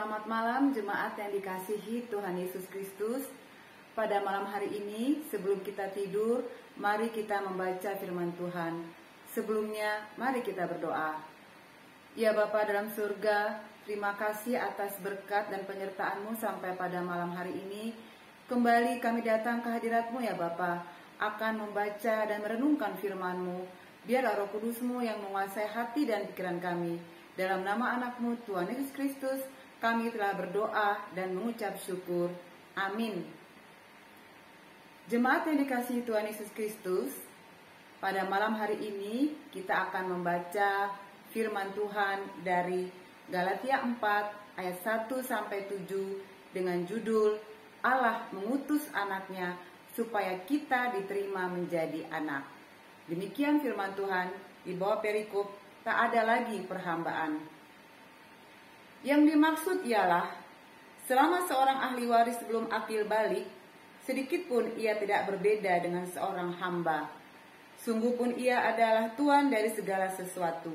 Selamat malam jemaat yang dikasihi Tuhan Yesus Kristus. Pada malam hari ini, sebelum kita tidur, mari kita membaca firman Tuhan. Sebelumnya, mari kita berdoa. Ya Bapa dalam surga, terima kasih atas berkat dan penyertaan-Mu sampai pada malam hari ini. Kembali kami datang ke hadirat-Mu ya Bapa, akan membaca dan merenungkan firman-Mu. Biarlah Roh Kudus-Mu yang menguasai hati dan pikiran kami. Dalam nama anak-Mu Tuhan Yesus Kristus, kami telah berdoa dan mengucap syukur. Amin. Jemaat yang dikasihi Tuhan Yesus Kristus, pada malam hari ini kita akan membaca firman Tuhan dari Galatia 4 ayat 1-7 dengan judul Allah mengutus anaknya supaya kita diterima menjadi anak. Demikian firman Tuhan di bawah perikop, tak ada lagi perhambaan. Yang dimaksud ialah, selama seorang ahli waris belum akil balik, sedikit pun ia tidak berbeda dengan seorang hamba. Sungguh pun ia adalah tuan dari segala sesuatu.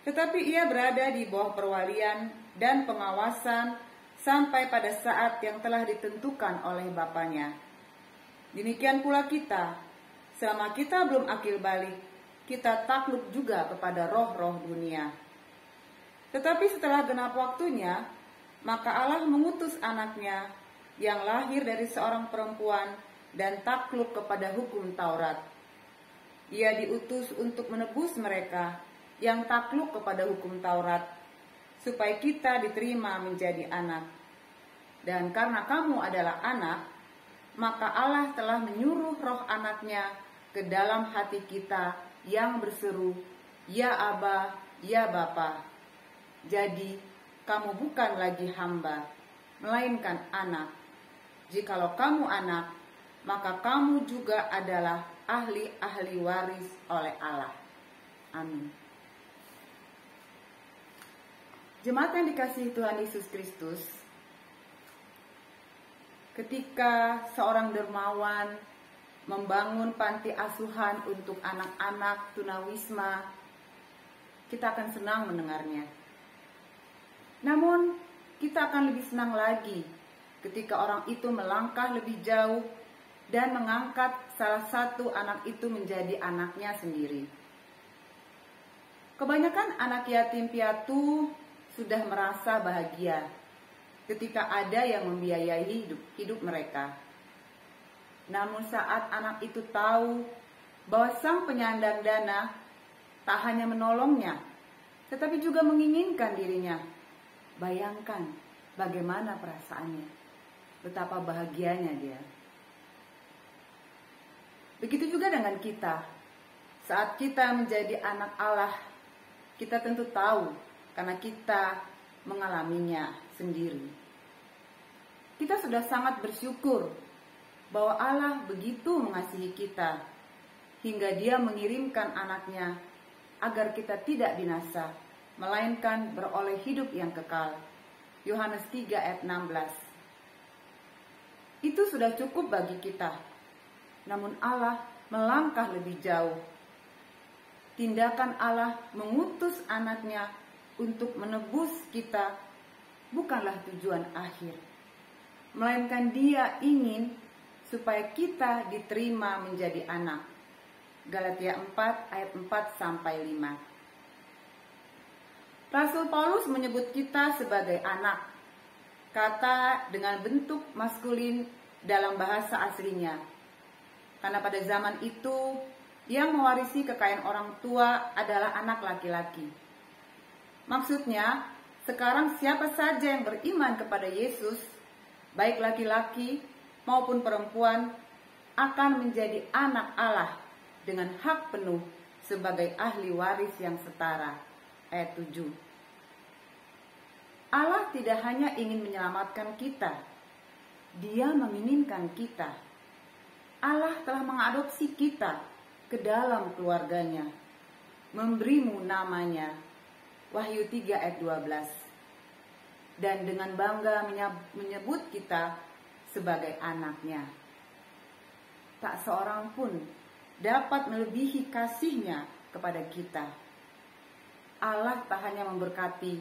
Tetapi ia berada di bawah perwalian dan pengawasan sampai pada saat yang telah ditentukan oleh Bapanya. Demikian pula kita, selama kita belum akil balik, kita takluk juga kepada roh-roh dunia. Tetapi setelah genap waktunya, maka Allah mengutus anaknya yang lahir dari seorang perempuan dan takluk kepada hukum Taurat. Ia diutus untuk menebus mereka yang takluk kepada hukum Taurat, supaya kita diterima menjadi anak. Dan karena kamu adalah anak, maka Allah telah menyuruh roh anaknya ke dalam hati kita yang berseru, Ya Aba, Ya Bapa. Jadi, kamu bukan lagi hamba, melainkan anak. Jikalau kamu anak, maka kamu juga adalah ahli-ahli waris oleh Allah. Amin. Jemaat yang dikasihi Tuhan Yesus Kristus, ketika seorang dermawan membangun panti asuhan untuk anak-anak tunawisma, kita akan senang mendengarnya. Namun, kita akan lebih senang lagi ketika orang itu melangkah lebih jauh dan mengangkat salah satu anak itu menjadi anaknya sendiri. Kebanyakan anak yatim piatu sudah merasa bahagia ketika ada yang membiayai hidup mereka. Namun saat anak itu tahu bahwa sang penyandang dana tak hanya menolongnya, tetapi juga menginginkan dirinya, bayangkan bagaimana perasaannya, betapa bahagianya dia. Begitu juga dengan kita. Saat kita menjadi anak Allah, kita tentu tahu karena kita mengalaminya sendiri. Kita sudah sangat bersyukur bahwa Allah begitu mengasihi kita, hingga Dia mengirimkan anaknya agar kita tidak binasa, melainkan beroleh hidup yang kekal. Yohanes 3 ayat 16. Itu sudah cukup bagi kita. Namun Allah melangkah lebih jauh. Tindakan Allah mengutus anaknya untuk menebus kita bukanlah tujuan akhir, melainkan Dia ingin supaya kita diterima menjadi anak. Galatia 4 ayat 4-5. Rasul Paulus menyebut kita sebagai anak. Kata dengan bentuk maskulin dalam bahasa aslinya. Karena pada zaman itu, yang mewarisi kekayaan orang tua adalah anak laki-laki. Maksudnya, sekarang siapa saja yang beriman kepada Yesus, baik laki-laki maupun perempuan, akan menjadi anak Allah dengan hak penuh sebagai ahli waris yang setara. Ayat 7. Allah tidak hanya ingin menyelamatkan kita, Dia menginginkan kita. Allah telah mengadopsi kita ke dalam keluarganya, memberimu namanya. Wahyu 3 ayat 12. Dan dengan bangga menyebut kita sebagai anaknya. Tak seorang pun dapat melebihi kasihnya kepada kita. Allah tak hanya memberkati,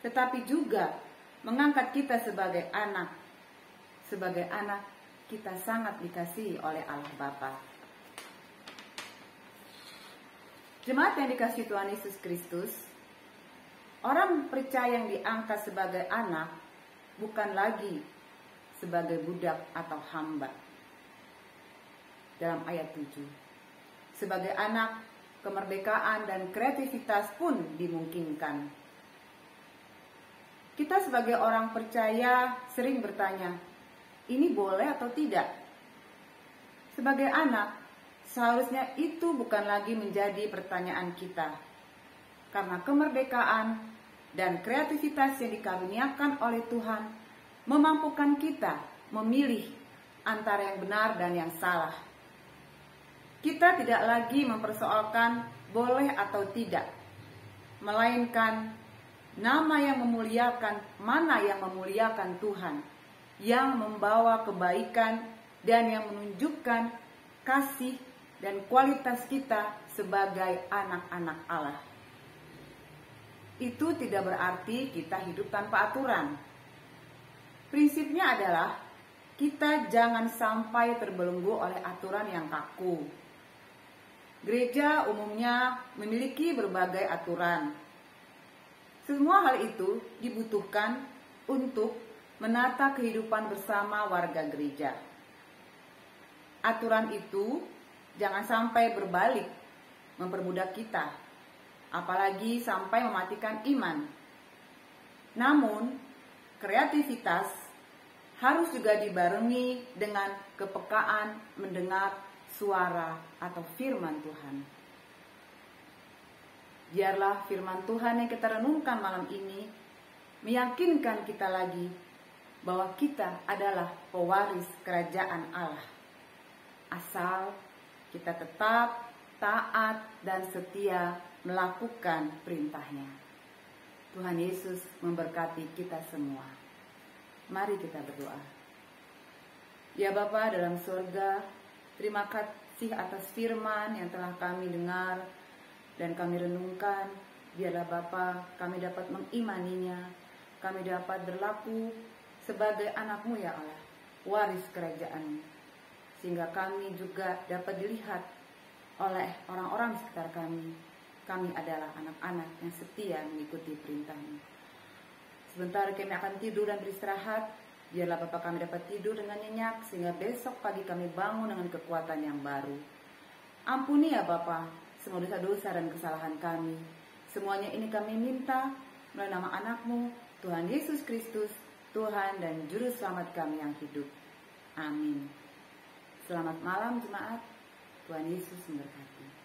tetapi juga mengangkat kita sebagai anak. Sebagai anak, kita sangat dikasihi oleh Allah Bapa. Jemaat yang dikasihi Tuhan Yesus Kristus, orang percaya yang diangkat sebagai anak bukan lagi sebagai budak atau hamba. Dalam ayat 7, sebagai anak, kemerdekaan dan kreativitas pun dimungkinkan. Kita sebagai orang percaya sering bertanya, ini boleh atau tidak? Sebagai anak, seharusnya itu bukan lagi menjadi pertanyaan kita. Karena kemerdekaan dan kreativitas yang dikaruniakan oleh Tuhan memampukan kita memilih antara yang benar dan yang salah. Kita tidak lagi mempersoalkan boleh atau tidak, melainkan nama yang memuliakan, mana yang memuliakan Tuhan, yang membawa kebaikan dan yang menunjukkan kasih dan kualitas kita sebagai anak-anak Allah. Itu tidak berarti kita hidup tanpa aturan. Prinsipnya adalah kita jangan sampai terbelenggu oleh aturan yang kaku. Gereja umumnya memiliki berbagai aturan. Semua hal itu dibutuhkan untuk menata kehidupan bersama warga gereja. Aturan itu jangan sampai berbalik memperbudak kita, apalagi sampai mematikan iman. Namun, kreativitas harus juga dibarengi dengan kepekaan mendengar suara atau firman Tuhan. Biarlah firman Tuhan yang kita renungkan malam ini meyakinkan kita lagi bahwa kita adalah pewaris kerajaan Allah. Asal kita tetap taat dan setia melakukan perintahnya. Tuhan Yesus memberkati kita semua. Mari kita berdoa. Ya Bapa dalam surga, terima kasih atas firman yang telah kami dengar dan kami renungkan. Biarlah Bapa kami dapat mengimaninya, kami dapat berlaku sebagai anak-Mu ya Allah, waris kerajaan, sehingga kami juga dapat dilihat oleh orang-orang di sekitar kami. Kami adalah anak-anak yang setia mengikuti perintah-Mu. Sebentar kami akan tidur dan beristirahat. Biarlah Bapa kami dapat tidur dengan nyenyak, sehingga besok pagi kami bangun dengan kekuatan yang baru. Ampuni ya Bapa semua dosa-dosa dan kesalahan kami. Semuanya ini kami minta melalui nama anak-Mu, Tuhan Yesus Kristus, Tuhan dan Juru Selamat kami yang hidup. Amin. Selamat malam jemaat. Tuhan Yesus memberkati.